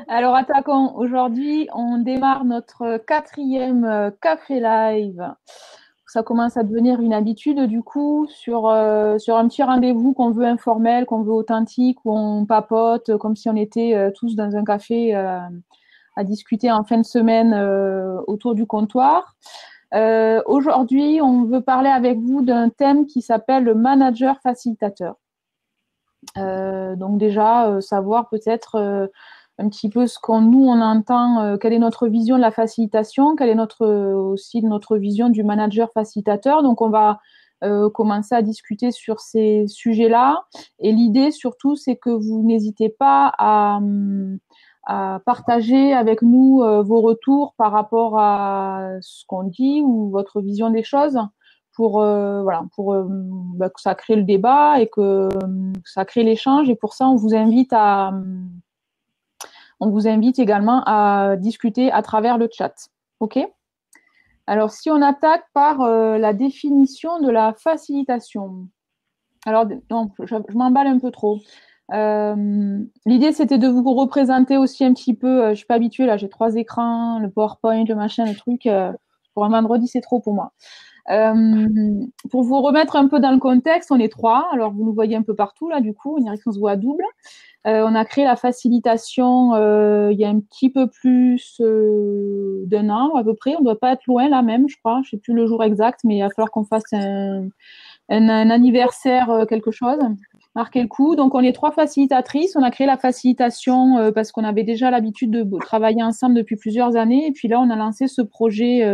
Alors, attaquons. Aujourd'hui, on démarre notre quatrième café live. Ça commence à devenir une habitude, du coup, sur un petit rendez-vous qu'on veut informel, qu'on veut authentique, où on papote comme si on était tous dans un café à discuter en fin de semaine autour du comptoir. Aujourd'hui, on veut parler avec vous d'un thème qui s'appelle le manager facilitateur. Donc déjà, savoir peut-être un petit peu ce qu'on nous on entend, quelle est notre vision de la facilitation, quelle est aussi notre vision du manager facilitateur. Donc on va commencer à discuter sur ces sujets-là. Et l'idée surtout, c'est que vous n'hésitez pas à partager avec nous vos retours par rapport à ce qu'on dit ou votre vision des choses pour voilà pour que ça crée le débat et que ça crée l'échange. Et pour ça, on vous invite également à discuter à travers le chat. OK? Alors, si on attaque par la définition de la facilitation. Alors, non, je m'emballe un peu trop. L'idée, c'était de vous représenter aussi un petit peu. Je ne suis pas habituée, là, j'ai 3 écrans, le PowerPoint, le machin, le truc. Pour un vendredi, c'est trop pour moi. Pour vous remettre un peu dans le contexte, on est 3. Alors, vous nous voyez un peu partout, là, du coup, on dirait qu'on se voit à double. On a créé la facilitation il y a un petit peu plus d'un an, à peu près. On ne doit pas être loin, là même, je crois. Je ne sais plus le jour exact, mais il va falloir qu'on fasse un anniversaire, quelque chose. Marquer le coup. Donc, on est 3 facilitatrices. On a créé la facilitation parce qu'on avait déjà l'habitude de travailler ensemble depuis plusieurs années. Et puis là, on a lancé ce projet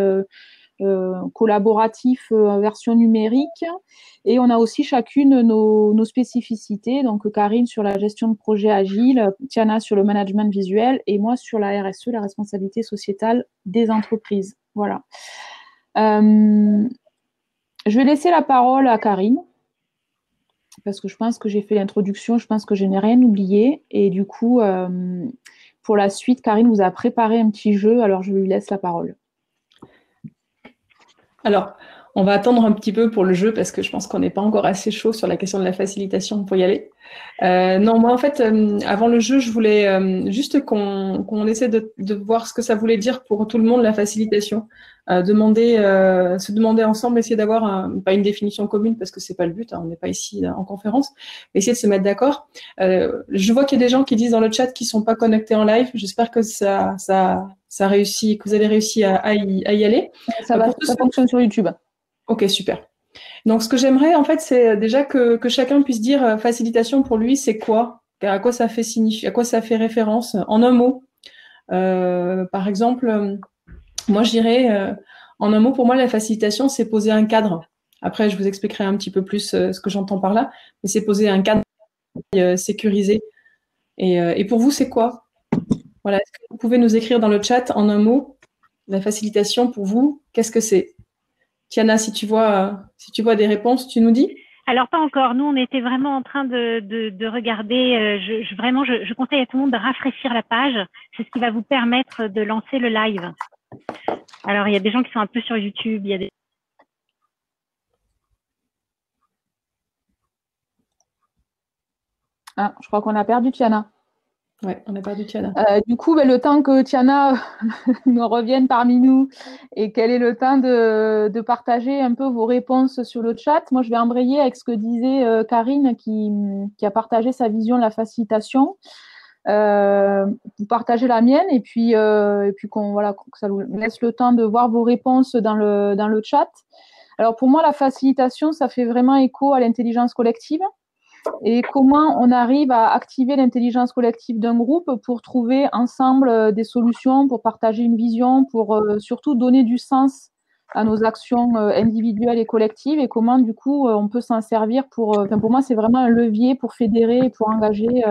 collaboratif version numérique. Et on a aussi chacune nos spécificités. Donc, Karine sur la gestion de projet agile, Tiana sur le management visuel et moi sur la RSE, la responsabilité sociétale des entreprises. Voilà. Je vais laisser la parole à Karine parce que je pense que j'ai fait l'introduction, je pense que je n'ai rien oublié. Et du coup, pour la suite, Karine vous a préparé un petit jeu, alors je lui laisse la parole. Alors, on va attendre un petit peu pour le jeu parce que je pense qu'on n'est pas encore assez chaud sur la question de la facilitation pour y aller. Non, moi en fait, avant le jeu, je voulais juste qu'on essaie de voir ce que ça voulait dire pour tout le monde la facilitation. Se demander ensemble, essayer d'avoir pas une définition commune parce que c'est pas le but, hein, on n'est pas ici en conférence, mais essayer de se mettre d'accord. Je vois qu'il y a des gens qui disent dans le chat qu'ils sont pas connectés en live. J'espère que ça réussit, que vous avez réussi à y aller. Ça fonctionne sur YouTube. Ok, super. Donc, ce que j'aimerais, en fait, c'est déjà que chacun puisse dire facilitation pour lui, c'est quoi? À quoi ça fait à quoi ça fait référence? En un mot. Par exemple, moi, je dirais, en un mot, pour moi, la facilitation, c'est poser un cadre. Après, je vous expliquerai un petit peu plus ce que j'entends par là, mais c'est poser un cadre sécurisé. Et pour vous, c'est quoi? Voilà. Est-ce que vous pouvez nous écrire dans le chat en un mot la facilitation pour vous? Qu'est-ce que c'est? Tiana, si tu vois des réponses, tu nous dis? Alors, pas encore. Nous, on était vraiment en train de regarder. Je conseille à tout le monde de rafraîchir la page. C'est ce qui va vous permettre de lancer le live. Alors, il y a des gens qui sont un peu sur YouTube. Il y a des... Ah, je crois qu'on a perdu Tiana. Oui, on a perdu Tiana. Du coup, le temps que Tiana nous revienne parmi nous et quel est le temps de partager un peu vos réponses sur le chat, moi, je vais embrayer avec ce que disait Karine qui a partagé sa vision de la facilitation. Vous partagez la mienne et puis que ça nous laisse le temps de voir vos réponses dans le chat. Alors, pour moi, la facilitation, ça fait vraiment écho à l'intelligence collective. Et comment on arrive à activer l'intelligence collective d'un groupe pour trouver ensemble des solutions, pour partager une vision, pour surtout donner du sens à nos actions individuelles et collectives, et comment du coup on peut s'en servir pour moi c'est vraiment un levier pour fédérer et pour engager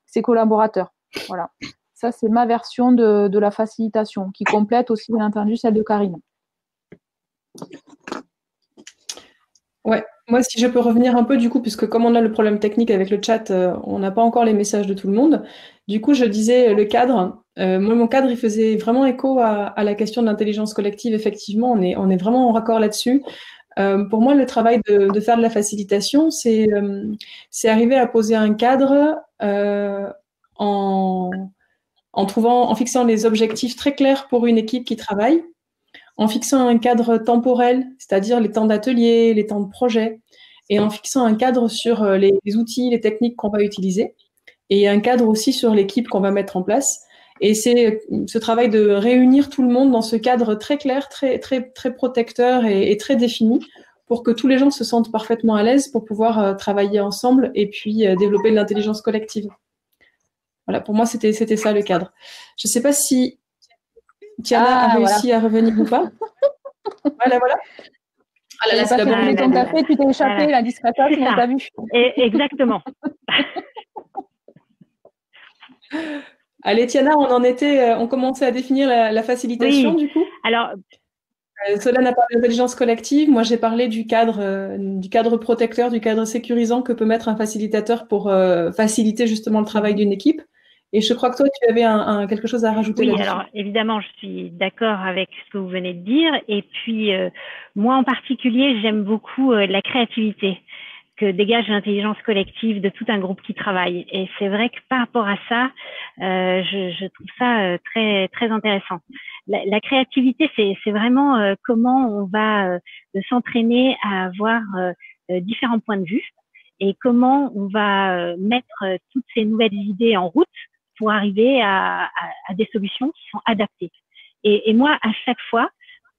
ses collaborateurs. Voilà, ça c'est ma version de la facilitation qui complète aussi bien entendu celle de Karine. Ouais, moi si je peux revenir un peu du coup, puisque comme on a le problème technique avec le chat, on n'a pas encore les messages de tout le monde. Du coup, je disais le cadre. Moi, mon cadre, il faisait vraiment écho à la question de l'intelligence collective. Effectivement, on est vraiment en raccord là-dessus. Pour moi, le travail de faire de la facilitation, c'est arriver à poser un cadre en en fixant les objectifs très clairs pour une équipe qui travaille, en fixant un cadre temporel, c'est-à-dire les temps d'atelier, les temps de projet, et en fixant un cadre sur les outils, les techniques qu'on va utiliser, et un cadre aussi sur l'équipe qu'on va mettre en place. Et c'est ce travail de réunir tout le monde dans ce cadre très clair, très protecteur et très défini, pour que tous les gens se sentent parfaitement à l'aise pour pouvoir travailler ensemble et puis développer de l'intelligence collective. Voilà, pour moi, c'était ça le cadre. Je ne sais pas si Tiana a réussi à revenir ou pas. Voilà. Ah là là, c'est la bonne ton café, tu t'es échappé, la discrétion, on t'a vu. Exactement. Allez, Tiana, on commençait à définir la facilitation, du coup. Alors, Solène a parlé d'intelligence collective. Moi, j'ai parlé du cadre protecteur, du cadre sécurisant que peut mettre un facilitateur pour faciliter justement le travail d'une équipe. Et je crois que toi, tu avais quelque chose à rajouter là-dessus. Oui, alors évidemment, je suis d'accord avec ce que vous venez de dire. Et puis, moi en particulier, j'aime beaucoup la créativité que dégage l'intelligence collective de tout un groupe qui travaille. Et c'est vrai que par rapport à ça, je trouve ça très très intéressant. La créativité, c'est vraiment comment on va s'entraîner à avoir différents points de vue et comment on va mettre toutes ces nouvelles idées en route pour arriver à des solutions qui sont adaptées. Et moi, à chaque fois,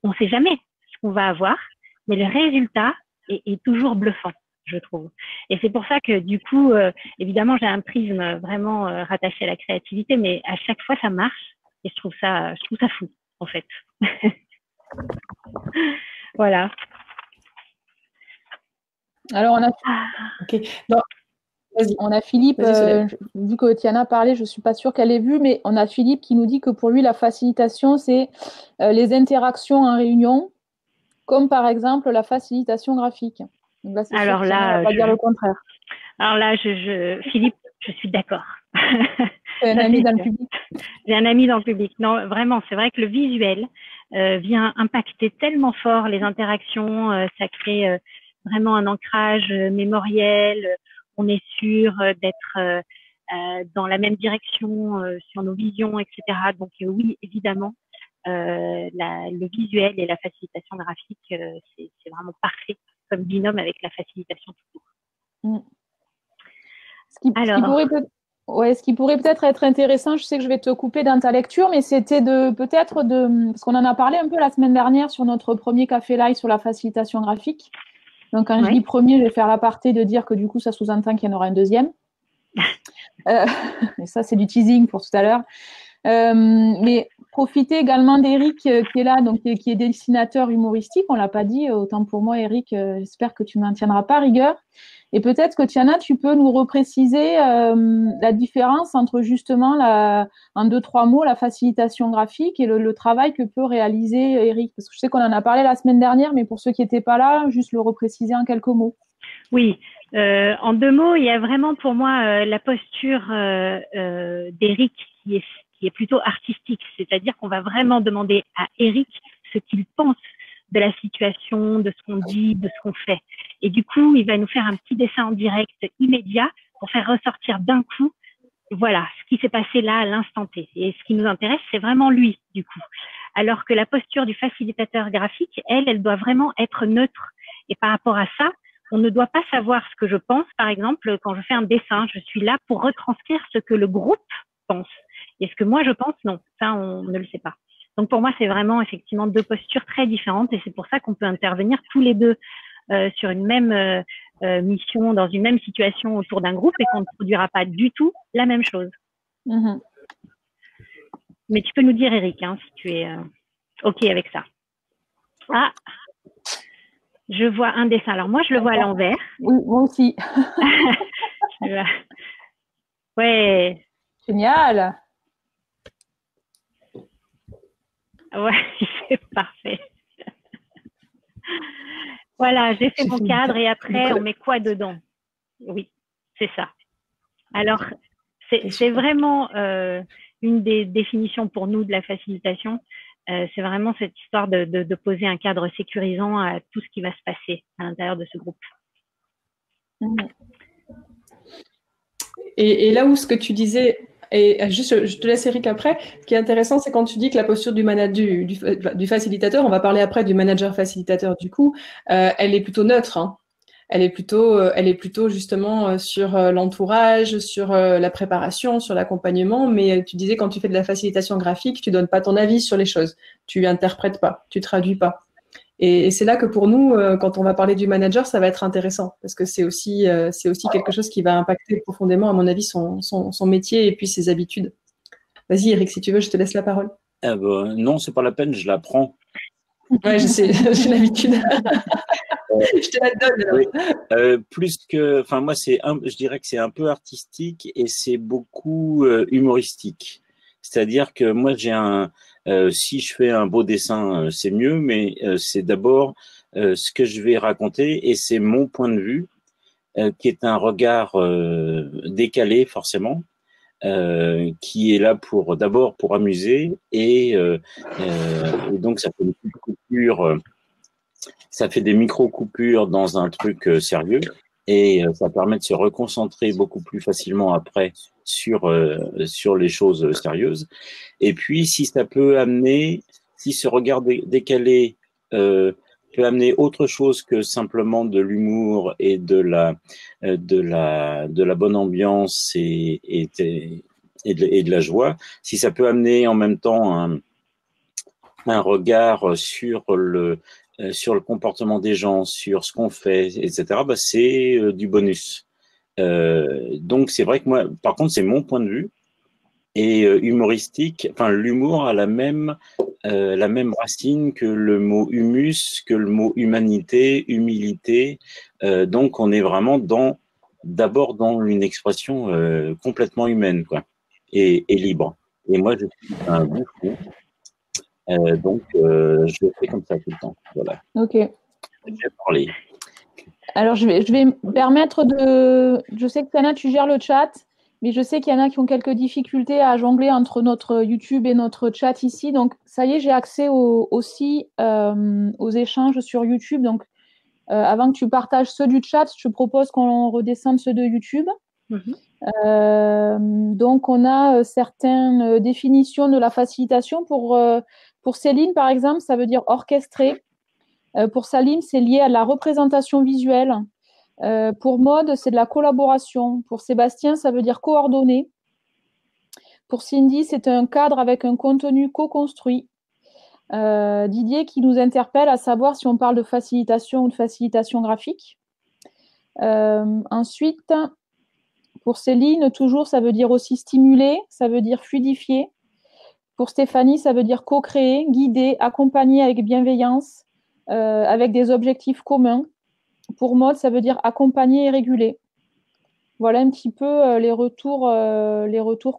on ne sait jamais ce qu'on va avoir, mais le résultat est toujours bluffant, je trouve. Et c'est pour ça que du coup, évidemment, j'ai un prisme vraiment rattaché à la créativité, mais à chaque fois, ça marche et je trouve ça fou, en fait. Voilà. Alors, on a... Okay. On a Philippe, vu que Tiana parlait, je ne suis pas sûre qu'elle ait vu, mais on a Philippe qui nous dit que pour lui, la facilitation, c'est les interactions en réunion, comme par exemple la facilitation graphique. Donc là, c'est sûr que Tiana ne va pas dire le contraire. Alors là, Philippe, je suis d'accord. C'est un ami dans le public. J'ai un ami dans le public. Non, vraiment, c'est vrai que le visuel vient impacter tellement fort les interactions, ça crée vraiment un ancrage mémoriel. On est sûr d'être dans la même direction sur nos visions, etc. Donc oui, évidemment, le visuel et la facilitation graphique, c'est vraiment parfait comme binôme avec la facilitation tout court. Ce qui pourrait peut-être être intéressant, je sais que je vais te couper dans ta lecture, mais c'était parce qu'on en a parlé un peu la semaine dernière sur notre premier Café Live sur la facilitation graphique. Donc, quand je dis premier, je vais faire l'aparté de dire que du coup, ça sous-entend qu'il y en aura un deuxième. Et ça, c'est du teasing pour tout à l'heure. Mais profitez également d'Eric qui est là, donc qui est dessinateur humoristique. On ne l'a pas dit, autant pour moi, Eric, j'espère que tu ne m'en tiendras pas rigueur. Et peut-être que Tiana, tu peux nous repréciser la différence entre justement, en 2-3 mots, la facilitation graphique et le travail que peut réaliser Eric. Parce que je sais qu'on en a parlé la semaine dernière, mais pour ceux qui n'étaient pas là, juste le repréciser en quelques mots. Oui, en 2 mots, il y a vraiment pour moi la posture d'Eric qui est plutôt artistique. C'est-à-dire qu'on va vraiment demander à Eric ce qu'il pense de la situation, de ce qu'on dit, de ce qu'on fait. Et du coup, il va nous faire un petit dessin en direct immédiat pour faire ressortir d'un coup, voilà, ce qui s'est passé là à l'instant T. Et ce qui nous intéresse, c'est vraiment lui, du coup. Alors que la posture du facilitateur graphique, elle doit vraiment être neutre. Et par rapport à ça, on ne doit pas savoir ce que je pense. Par exemple, quand je fais un dessin, je suis là pour retranscrire ce que le groupe pense. Et ce que moi je pense, non, ça on ne le sait pas. Donc pour moi, c'est vraiment effectivement 2 postures très différentes et c'est pour ça qu'on peut intervenir tous les deux sur une même mission, dans une même situation autour d'un groupe et qu'on ne produira pas du tout la même chose. Mm-hmm. Mais tu peux nous dire, Eric, hein, si tu es OK avec ça. Ah, je vois un dessin. Alors moi, je le vois à l'envers. Oui, moi aussi. Ouais. Génial. Ouais, c'est parfait. Voilà, j'ai fait mon cadre et après, on met quoi dedans? Oui, c'est ça. Alors, c'est vraiment une des définitions pour nous de la facilitation. C'est vraiment cette histoire de poser un cadre sécurisant à tout ce qui va se passer à l'intérieur de ce groupe. Et là où ce que tu disais Et juste, je te laisse Eric après. Ce qui est intéressant, c'est quand tu dis que la posture du facilitateur, on va parler après du manager facilitateur du coup, elle est plutôt neutre. Hein. Elle est plutôt justement sur l'entourage, sur la préparation, sur l'accompagnement. Mais tu disais quand tu fais de la facilitation graphique, tu donnes pas ton avis sur les choses. Tu interprètes pas, tu traduis pas. Et c'est là que pour nous, quand on va parler du manager, ça va être intéressant parce que c'est aussi quelque chose qui va impacter profondément, à mon avis, son métier et puis ses habitudes. Vas-y, Eric, si tu veux, je te laisse la parole. Non, c'est pas la peine, je la prends. Ouais, je sais, j'ai l'habitude. Je te la donne. Oui. Plus que, enfin moi, je dirais que c'est un peu artistique et c'est beaucoup humoristique. C'est-à-dire que moi, si je fais un beau dessin, c'est mieux, mais c'est d'abord ce que je vais raconter et c'est mon point de vue, qui est un regard décalé forcément, qui est là d'abord pour amuser et donc ça fait des coupures, ça fait des micro-coupures dans un truc sérieux et ça permet de se reconcentrer beaucoup plus facilement après sur les choses sérieuses. Et puis, si ce regard décalé peut amener autre chose que simplement de l'humour et de la bonne ambiance et de la joie, si ça peut amener en même temps un regard sur le comportement des gens, sur ce qu'on fait, etc., c'est du bonus. Donc, c'est vrai que moi, par contre, c'est mon point de vue. Et humoristique, enfin, l'humour a la même racine que le mot humus, que le mot humanité, humilité. Donc, on est vraiment d'abord dans une expression complètement humaine, quoi, et libre. Et moi, je suis un bouffon. Donc, je le fais comme ça tout le temps. Voilà. Ok. J'ai parlé. Alors, je vais me permettre Je sais que Tana, tu gères le chat, mais je sais qu'il y en a qui ont quelques difficultés à jongler entre notre YouTube et notre chat ici. Donc, ça y est, j'ai accès aussi aux échanges sur YouTube. Donc, avant que tu partages ceux du chat, je propose qu'on redescende ceux de YouTube. Donc, on a certaines définitions de la facilitation. Pour Céline, par exemple, ça veut dire orchestrer. Pour Salim, c'est lié à la représentation visuelle. Pour Maud, c'est de la collaboration. Pour Sébastien, ça veut dire coordonner. Pour Cindy, c'est un cadre avec un contenu co-construit. Didier qui nous interpelle à savoir si on parle de facilitation ou de facilitation graphique. Ensuite, pour Céline, toujours, ça veut dire aussi stimuler, ça veut dire fluidifier. Pour Stéphanie, ça veut dire co-créer, guider, accompagner avec bienveillance, avec des objectifs communs. Pour Maud, ça veut dire accompagner et réguler. Voilà un petit peu les retours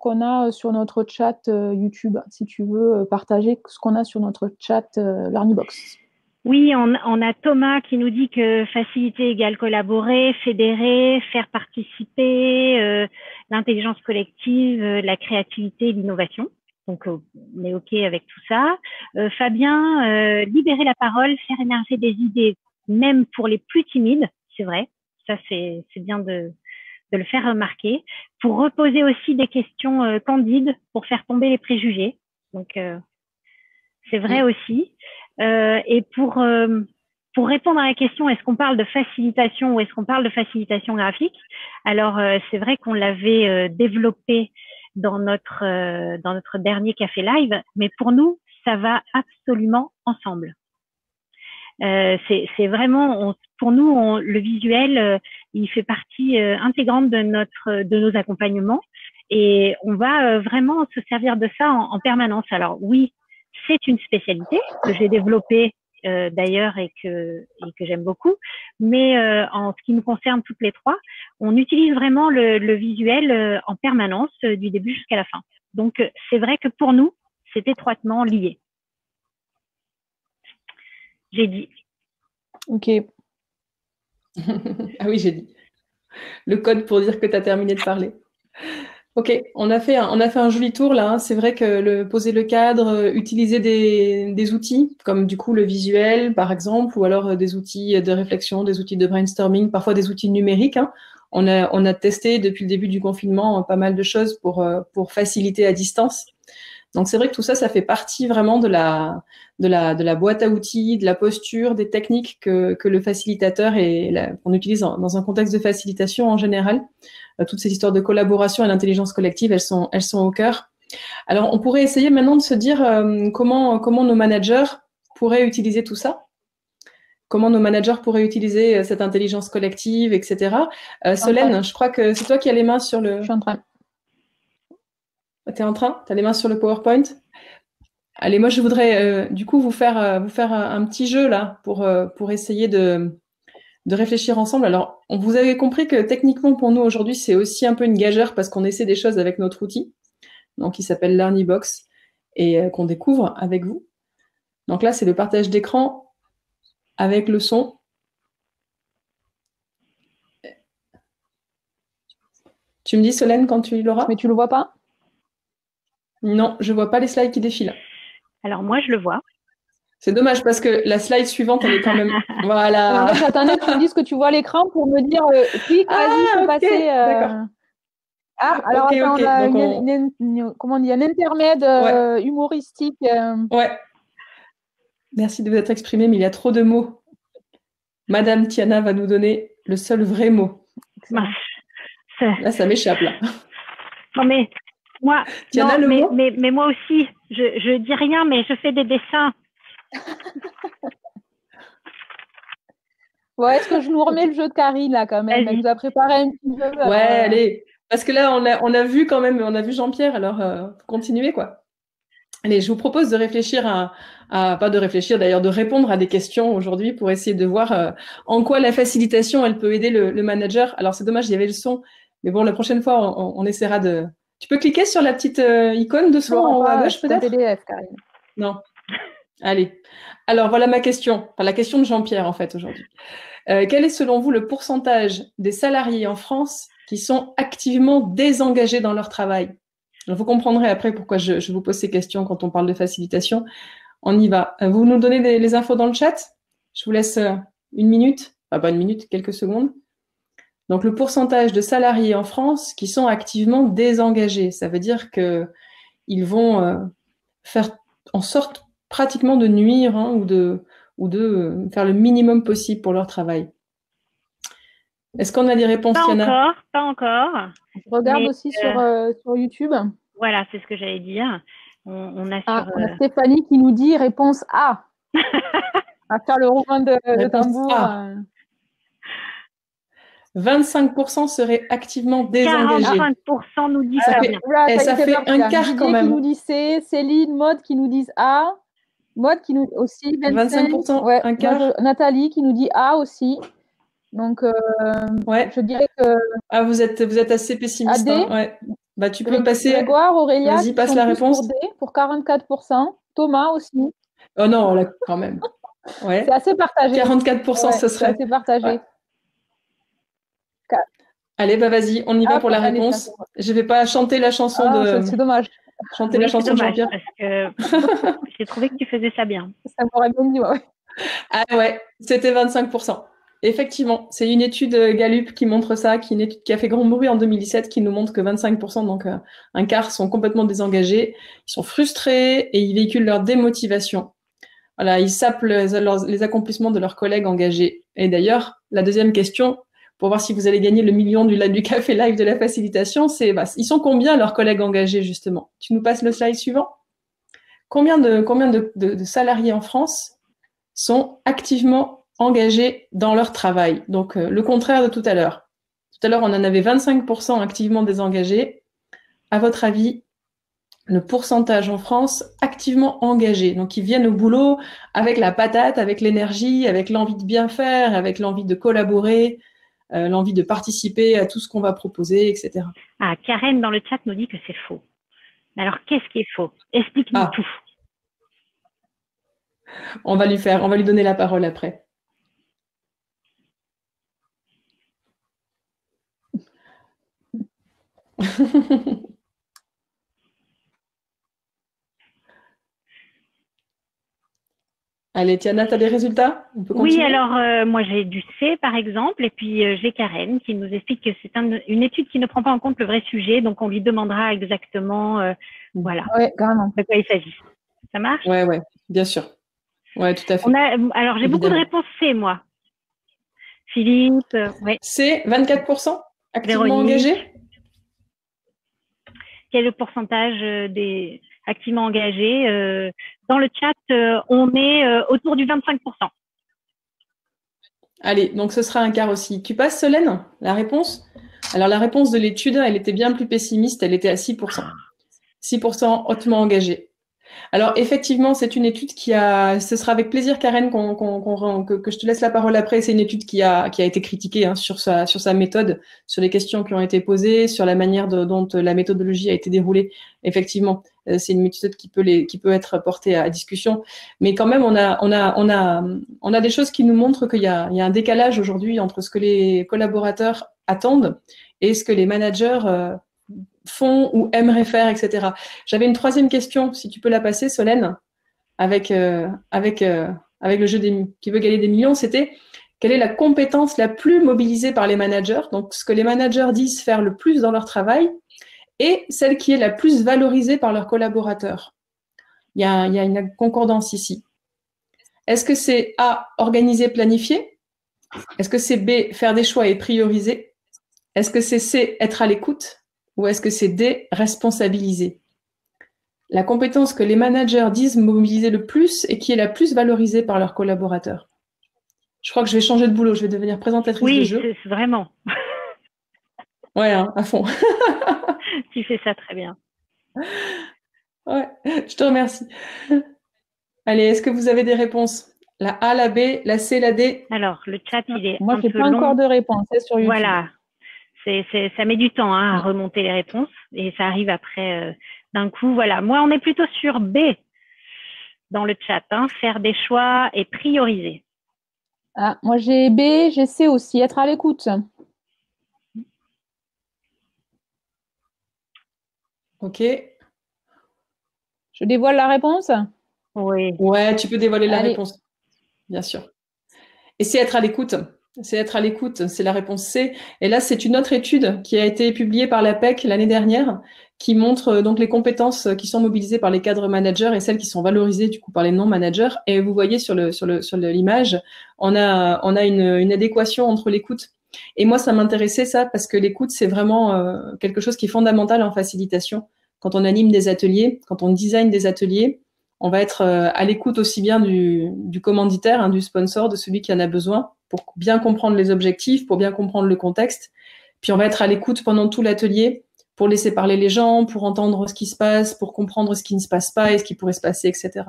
qu'on a sur notre chat YouTube, si tu veux partager ce qu'on a sur notre chat LearnyBox. Oui, on a Thomas qui nous dit que faciliter égale collaborer, fédérer, faire participer, l'intelligence collective, la créativité, l'innovation. Donc, on est OK avec tout ça. Fabien, libérer la parole, faire émerger des idées, même pour les plus timides, c'est vrai. Ça, c'est bien de le faire remarquer. Pour reposer aussi des questions candides, pour faire tomber les préjugés. Donc, c'est vrai aussi. Et pour répondre à la question, est-ce qu'on parle de facilitation ou est-ce qu'on parle de facilitation graphique? Alors, c'est vrai qu'on l'avait développé dans notre dernier café live, mais pour nous, ça va absolument ensemble. C'est vraiment, pour nous, le visuel, il fait partie intégrante de nos accompagnements et on va vraiment se servir de ça en permanence. Alors oui, c'est une spécialité que j'ai développée d'ailleurs et que j'aime beaucoup, mais en ce qui nous concerne toutes les trois, on utilise vraiment le visuel en permanence du début jusqu'à la fin. Donc c'est vrai que pour nous, c'est étroitement lié. J'ai dit. Ok. Ah oui, j'ai dit. Le code pour dire que tu as terminé de parler. Ok, on a fait un joli tour là. Hein. C'est vrai que poser le cadre, utiliser des outils comme du coup le visuel par exemple, ou alors des outils de réflexion, des outils de brainstorming, parfois des outils numériques. Hein. on a testé depuis le début du confinement pas mal de choses pour faciliter à distance. Donc c'est vrai que tout ça, ça fait partie vraiment de la boîte à outils, de la posture, des techniques que le facilitateur qu'on utilise dans un contexte de facilitation en général. Toutes ces histoires de collaboration et d'intelligence collective, elles sont au cœur. Alors on pourrait essayer maintenant de se dire comment nos managers pourraient utiliser tout ça. Comment nos managers pourraient utiliser cette intelligence collective, etc. Solène, je crois que c'est toi qui as les mains sur le... Je suis en train. Tu es en train? Tu as les mains sur le PowerPoint? Allez, moi, je voudrais du coup vous faire un petit jeu là pour essayer de réfléchir ensemble. Alors, vous avez compris que techniquement, pour nous, aujourd'hui, c'est aussi un peu une gageure parce qu'on essaie des choses avec notre outil, donc qui s'appelle LearnyBox, et qu'on découvre avec vous. Donc là, c'est le partage d'écran avec le son. Tu me dis, Solène, quand tu l'auras? Mais tu le vois pas? Non, je vois pas les slides qui défilent. Alors, moi, je le vois. C'est dommage parce que la slide suivante, elle est quand même... Voilà. En fait, j'attendais que tu me dises que tu vois l'écran pour me dire clic, vas-y, faut passer. D'accord. Ah, alors Ok, attends, ok. on a Donc comment on dit, un intermède Ouais. humoristique. Ouais. Merci de vous être exprimé, mais il y a trop de mots. Madame Tiana va nous donner le seul vrai mot. Mince. Là, ça m'échappe, là. Non, mais moi, Tiana, non, le mot mais moi aussi, je dis rien, mais je fais des dessins. Bon, est-ce que je nous remets le jeu de Karine, là, quand même? Elle nous a préparé un petit jeu. Ouais, allez. Parce que là, on a vu quand même, on a vu Jean-Pierre, alors continuez, quoi. Allez, je vous propose de réfléchir pas de réfléchir, d'ailleurs, de répondre à des questions aujourd'hui pour essayer de voir en quoi la facilitation, elle peut aider le manager. Alors, c'est dommage, il y avait le son, mais bon, la prochaine fois, on essaiera de... Tu peux cliquer sur la petite icône de son en haut à gauche, peut-être? PDF, Karine. Non. Allez. Alors, voilà ma question. Enfin, la question de Jean-Pierre, en fait, aujourd'hui. Quel est, selon vous, le pourcentage des salariés en France qui sont activement désengagés dans leur travail? Alors, vous comprendrez après pourquoi je vous pose ces questions quand on parle de facilitation. On y va. Vous nous donnez les infos dans le chat? Je vous laisse une minute. Enfin, pas une minute, quelques secondes. Donc, le pourcentage de salariés en France qui sont activement désengagés, ça veut dire qu'ils vont faire en sorte pratiquement de nuire ou de faire le minimum possible pour leur travail. Est-ce qu'on a des réponses, Tiana? Pas encore. Je regarde aussi sur YouTube. Voilà, c'est ce que j'allais dire. On a Stéphanie qui nous dit réponse A. À faire le roulement de tambour. A. 25% seraient activement désengagés. 40% nous disent ça fait un quart quand même. Qui nous dit C, Céline, Maud qui nous disent A, Maud qui nous aussi 25%, ouais, un quart. Nathalie qui nous dit A aussi. Donc ouais. Je dirais que vous êtes assez pessimiste. Hein, ouais. Bah tu peux passer. Grégoire, Aurélia, vas-y, passe la réponse. Pour D, pour 44%. Thomas aussi. Oh non, là quand même. Ouais. C'est assez partagé. 44%, ce serait. C'est assez partagé. Ouais. Allez, bah vas-y, on y va pour la réponse. Je vais pas chanter la chanson de. C'est dommage. Chanter la chanson de Jean-Pierre. Parce que j'ai trouvé que tu faisais ça bien. Ça m'aurait bien dit, ouais. Ah ouais, c'était 25%. Effectivement, c'est une étude Gallup qui montre ça, une étude qui a fait grand bruit en 2017, qui nous montre que 25%, donc un quart, sont complètement désengagés. Ils sont frustrés et ils véhiculent leur démotivation. Voilà, ils sapent les accomplissements de leurs collègues engagés. Et d'ailleurs, la deuxième question, pour voir si vous allez gagner le million du café live de la facilitation, c'est ils sont combien leurs collègues engagés, justement? Tu nous passes le slide suivant. Combien de salariés en France sont activement engagés dans leur travail? Donc, le contraire de tout à l'heure. Tout à l'heure, on en avait 25% activement désengagés. À votre avis, le pourcentage en France activement engagé, donc ils viennent au boulot avec la patate, avec l'énergie, avec l'envie de bien faire, avec l'envie de collaborer, l'envie de participer à tout ce qu'on va proposer, etc. Ah, Karen dans le chat nous dit que c'est faux. Alors, qu'est-ce qui est faux? Explique-nous tout. On va lui donner la parole après. Allez, Tiana, tu as des résultats? On peut Oui, continuer? alors moi j'ai du C par exemple, et puis j'ai Karen qui nous explique que c'est une étude qui ne prend pas en compte le vrai sujet, donc on lui demandera exactement, voilà, Ouais, carrément. de quoi il s'agit. Ça marche? Ouais, ouais, bien sûr. Ouais, tout à fait. Alors j'ai beaucoup de Évidemment. réponses C, moi. Philippe, oui, C'est 24% activement Véronique. engagés? Quel est le pourcentage des activement engagés? Dans le chat, on est autour du 25%. Allez, donc ce sera un quart aussi. Tu passes, Solène, la réponse? Alors, la réponse de l'étude, elle était bien plus pessimiste, elle était à 6%. 6% hautement engagés. Alors, effectivement, c'est une étude ce sera avec plaisir, Karen, que je te laisse la parole après. C'est une étude qui a été critiquée sur sa méthode, sur les questions qui ont été posées, sur la manière dont la méthodologie a été déroulée. Effectivement, c'est une méthode qui peut être portée à discussion. Mais quand même, on a des choses qui nous montrent qu'il y a un décalage aujourd'hui entre ce que les collaborateurs attendent et ce que les managers font ou aimeraient faire, etc. J'avais une troisième question, si tu peux la passer, Solène, avec le jeu qui veut gagner des millions, c'était quelle est la compétence la plus mobilisée par les managers, donc ce que les managers disent faire le plus dans leur travail, et celle qui est la plus valorisée par leurs collaborateurs. Il y a une concordance ici. Est-ce que c'est A, organiser, planifier? Est-ce que c'est B, faire des choix et prioriser? Est-ce que c'est C, être à l'écoute? Ou est-ce que c'est D, responsabiliser? La compétence que les managers disent mobiliser le plus et qui est la plus valorisée par leurs collaborateurs. Je crois que je vais changer de boulot, je vais devenir présentatrice de jeu. Oui, c'est vraiment. Ouais, hein, à fond. Tu fais ça très bien. Ouais, je te remercie. Allez, est-ce que vous avez des réponses? La A, la B, la C, la D? Alors, le chat, il est Moi, un j'ai peu pas long. encore de réponse sur YouTube. Voilà. Ça met du temps à remonter les réponses et ça arrive après d'un coup. Voilà. Moi, on est plutôt sur B dans le chat. Faire des choix et prioriser. Ah, moi, j'ai B, j'ai C aussi, être à l'écoute. Ok. Je dévoile la réponse? Oui. Ouais, tu peux dévoiler la Allez. réponse, bien sûr. Et c'est être à l'écoute. C'est être à l'écoute, c'est la réponse C. Et là, c'est une autre étude qui a été publiée par l'APEC l'année dernière, qui montre donc les compétences qui sont mobilisées par les cadres managers et celles qui sont valorisées du coup par les non-managers. Et vous voyez sur l'image, on a une adéquation entre l'écoute. Et moi, ça m'intéressait ça parce que l'écoute, c'est vraiment quelque chose qui est fondamental en facilitation. Quand on anime des ateliers, quand on design des ateliers, on va être à l'écoute aussi bien du commanditaire, du sponsor, de celui qui en a besoin, pour bien comprendre les objectifs, pour bien comprendre le contexte. Puis on va être à l'écoute pendant tout l'atelier pour laisser parler les gens, pour entendre ce qui se passe, pour comprendre ce qui ne se passe pas et ce qui pourrait se passer, etc.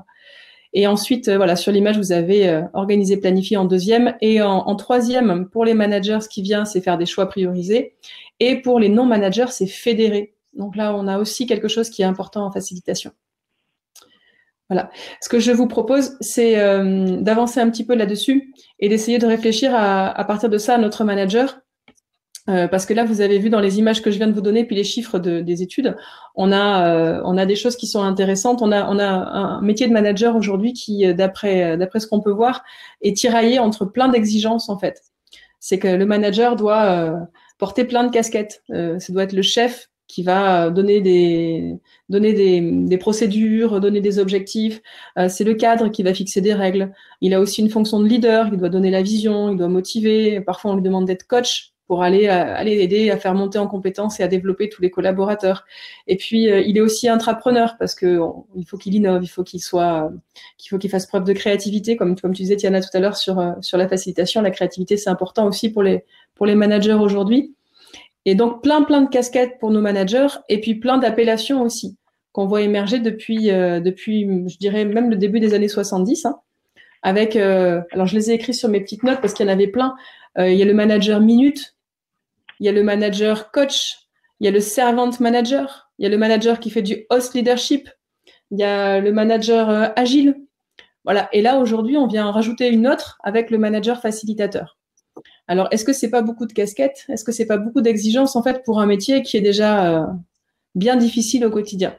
Et ensuite, voilà, sur l'image, vous avez organisé, planifié en deuxième. Et en troisième, pour les managers, ce qui vient, c'est faire des choix priorisés. Et pour les non-managers, c'est fédérer. Donc là, on a aussi quelque chose qui est important en facilitation. Voilà. Ce que je vous propose, c'est d'avancer un petit peu là-dessus et d'essayer de réfléchir à partir de ça à notre manager. Parce que là, vous avez vu dans les images que je viens de vous donner, puis les chiffres des études, on a des choses qui sont intéressantes. On a un métier de manager aujourd'hui qui, d'après ce qu'on peut voir, est tiraillé entre plein d'exigences en fait. C'est que le manager doit porter plein de casquettes. Ça doit être le chef qui va donner des procédures, donner des objectifs. C'est le cadre qui va fixer des règles. Il a aussi une fonction de leader, il doit donner la vision, il doit motiver. Parfois, on lui demande d'être coach pour aller aider à faire monter en compétences et à développer tous les collaborateurs. Et puis, il est aussi intrapreneur parce que il faut qu'il innove, il faut qu'il fasse preuve de créativité, comme tu disais, Tiana, tout à l'heure sur la facilitation. La créativité, c'est important aussi pour les managers aujourd'hui. Et donc, plein de casquettes pour nos managers et puis plein d'appellations aussi qu'on voit émerger depuis, je dirais, même le début des années 70. Avec, alors je les ai écrits sur mes petites notes parce qu'il y en avait plein. Il y a le manager minute, il y a le manager coach, il y a le servant manager, il y a le manager qui fait du host leadership, il y a le manager agile. Voilà. Et là, aujourd'hui, on vient rajouter une autre avec le manager facilitateur. Alors, est-ce que c'est pas beaucoup de casquettes? Est-ce que c'est pas beaucoup d'exigences en fait pour un métier qui est déjà bien difficile au quotidien?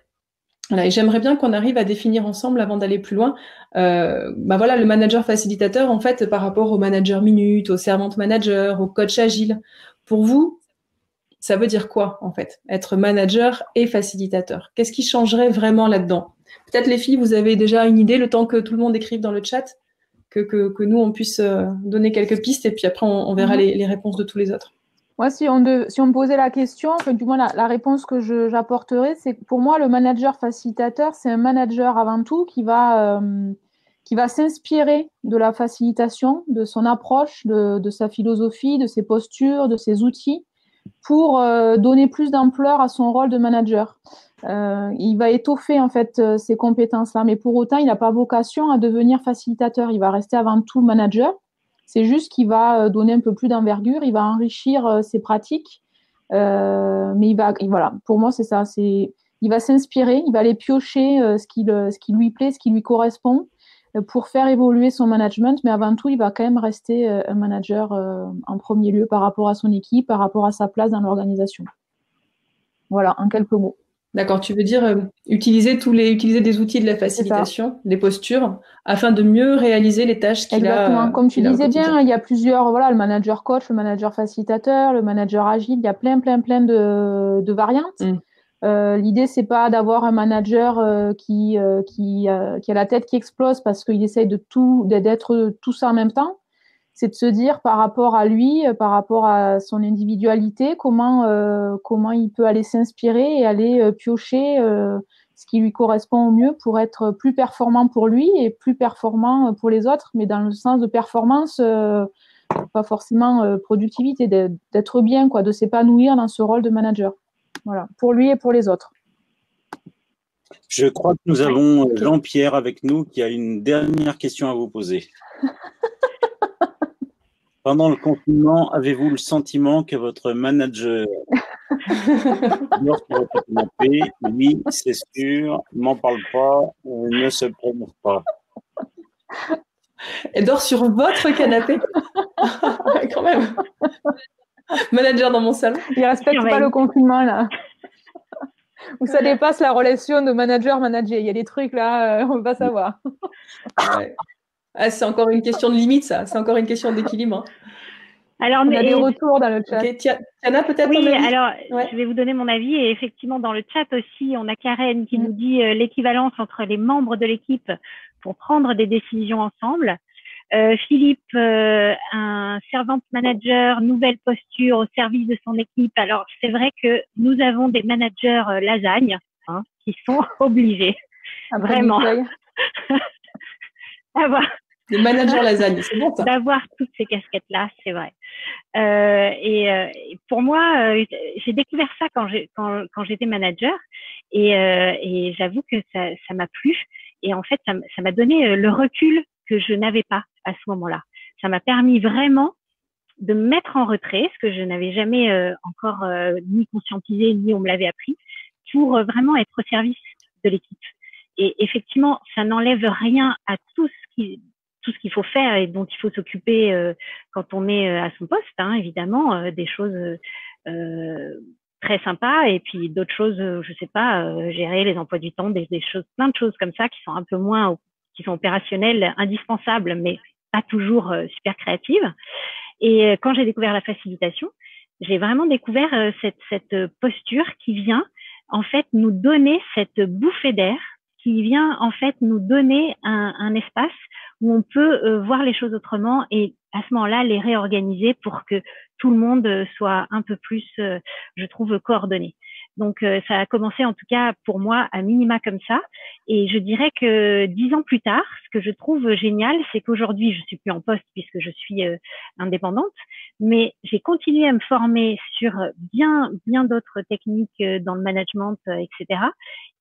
Voilà, et j'aimerais bien qu'on arrive à définir ensemble, avant d'aller plus loin, voilà, le manager facilitateur, en fait, par rapport au manager minute, au servant manager, au coach agile. Pour vous, ça veut dire quoi, en fait, être manager et facilitateur? Qu'est-ce qui changerait vraiment là-dedans? Peut-être les filles, vous avez déjà une idée, le temps que tout le monde écrive dans le chat, que nous, on puisse donner quelques pistes, et puis après, on verra les réponses de tous les autres. Moi, si on me posait la question, enfin, du moins la réponse que j'apporterais, c'est que pour moi, le manager facilitateur, c'est un manager avant tout qui va s'inspirer de la facilitation, de son approche, de sa philosophie, de ses postures, de ses outils, pour donner plus d'ampleur à son rôle de manager. Il va étoffer en fait ces compétences-là, mais pour autant, il n'a pas vocation à devenir facilitateur. Il va rester avant tout manager. C'est juste qu'il va donner un peu plus d'envergure, il va enrichir ses pratiques, mais voilà. Pour moi, c'est ça. Il va s'inspirer, il va aller piocher ce qui lui plaît, ce qui lui correspond, pour faire évoluer son management. Mais avant tout, il va quand même rester un manager en premier lieu par rapport à son équipe, par rapport à sa place dans l'organisation. Voilà, en quelques mots. D'accord, tu veux dire utiliser des outils de la facilitation, des postures, afin de mieux réaliser les tâches qu'il a. Exactement. Comme tu disais bien, il y a plusieurs, voilà, le manager coach, le manager facilitateur, le manager agile, il y a plein de variantes. L'idée, c'est pas d'avoir un manager qui a la tête qui explose parce qu'il essaye d'être tout ça en même temps. C'est de se dire par rapport à lui, par rapport à son individualité, comment il peut aller s'inspirer et aller piocher ce qui lui correspond au mieux pour être plus performant pour lui et plus performant pour les autres, mais dans le sens de performance, pas forcément productivité, d'être bien, quoi, de s'épanouir dans ce rôle de manager. Voilà, pour lui et pour les autres. Je crois que nous avons Jean-Pierre avec nous qui a une dernière question à vous poser. Pendant le confinement, avez-vous le sentiment que votre manager dort sur votre canapé? Oui, c'est sûr, m'en parle pas, ne se prononce pas. Elle dort sur votre canapé? Quand même. Manager dans mon salon. Il respecte pas le confinement, là. Où ça dépasse la relation de manager-manager. Il y a des trucs là, on ne va pas savoir. Ouais. Ah, c'est encore une question de limite, ça. C'est encore une question d'équilibre. Alors, on a des retours dans le chat. Okay. Tiana, peut-être oui, ton avis? alors, je vais vous donner mon avis. Et effectivement, dans le chat aussi, on a Karen qui nous dit l'équivalence entre les membres de l'équipe pour prendre des décisions ensemble. Philippe, un servant manager, nouvelle posture au service de son équipe. Alors, c'est vrai que nous avons des managers lasagne qui sont obligés, vraiment, des managers lasagne, c'est bon ça. D'avoir toutes ces casquettes-là, c'est vrai. Et pour moi, j'ai découvert ça quand j'étais manager, et j'avoue que ça m'a plu. Et en fait, ça m'a donné le recul que je n'avais pas à ce moment-là. Ça m'a permis vraiment de me mettre en retrait, ce que je n'avais jamais encore ni conscientisé, ni on me l'avait appris, pour vraiment être au service de l'équipe. Et effectivement, ça n'enlève rien à tout ce qu'il faut faire et dont il faut s'occuper quand on est à son poste, évidemment, des choses très sympas, et puis d'autres choses, je sais pas, gérer les emplois du temps, des choses, plein de choses comme ça qui sont un peu moins, qui sont opérationnelles, indispensables, mais pas toujours super créatives. Et quand j'ai découvert la facilitation, j'ai vraiment découvert cette posture qui vient en fait nous donner cette bouffée d'air, qui vient en fait nous donner un espace où on peut voir les choses autrement et à ce moment-là les réorganiser pour que tout le monde soit un peu plus, je trouve, coordonné. Donc ça a commencé en tout cas pour moi à minima comme ça, et je dirais que 10 ans plus tard, ce que je trouve génial, c'est qu'aujourd'hui je suis plus en poste puisque je suis indépendante, mais j'ai continué à me former sur bien d'autres techniques dans le management, etc.